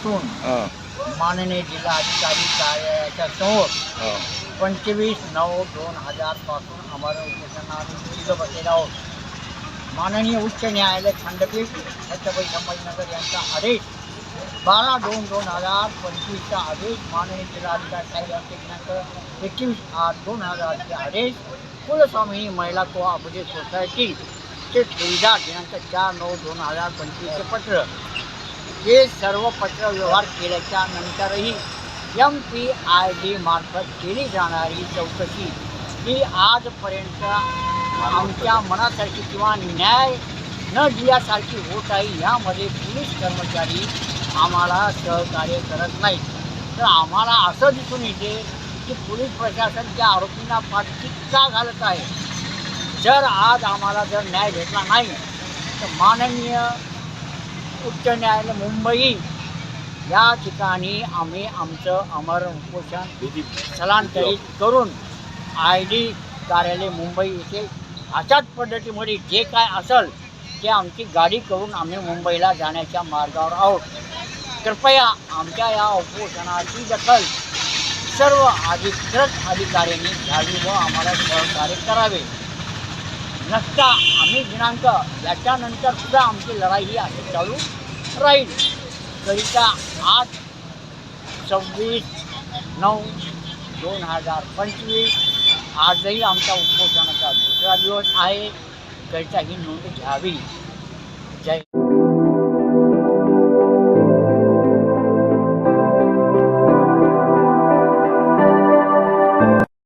असून माननीय जिल्हाधिकारी कार्यालयाच्या समोर 25/9/2000 पासून आम्हाला उपोषणाला तिथं बसलेलो आहोत. माननीय उच्च न्यायालय खंडपीठ छत्रपती संभाजीनगर यांचा आदेश 12/2/2025 आदेश, माननीय जिल्हाधिकारी साहेब यांचे दिनांक 21/8/2000 आदेश, कुलस्वामिनी महिला कोऑपरेटिव्ह सोसायटी चे ठेवीदार दिनांक 4/9/2025 पत्र. हे सर्व पत्र व्यवहार केल्याच्या नंतरही MPID मार्फत केली जाणारी चौकशी ही आजपर्यंत आमच्या मनासारखी किंवा न्याय न दिल्यासारखी होत आहे. यामध्ये पोलीस कर्मचारी आम्हाला सहकार्य करत नाही. तर आम्हाला असं दिसून येते की पोलीस प्रशासन त्या आरोपींना पाठीशी का घालत आहे. जर आज आम्हाला जर न्याय भेटला नाही तर माननीय उच्च न्यायालय मुंबई या ठिकाणी आम्ही आमचं अमर उपोषण स्थलांतरित करून ID कार्यालय मुंबई येथे अशाच पद्धतीमध्ये जे काय असेल ते आमची गाडी करून आम्ही मुंबईला जाण्याच्या मार्गावर आहोत. कृपया आमच्या या उपोषणाची दखल सर्व अधिकृत अधिकाऱ्यांनी घ्यावी व आम्हाला सहकार्य करावे. नसता आम्ही दिनांक याच्यानंतर सुद्धा आमची लढाई ही अशी चालू राहील. करिता 8/26/9/2025 आजही आमचा उपोषणाचा दुसरा दिवस आहे. करिता ही नोंद घ्यावी. जय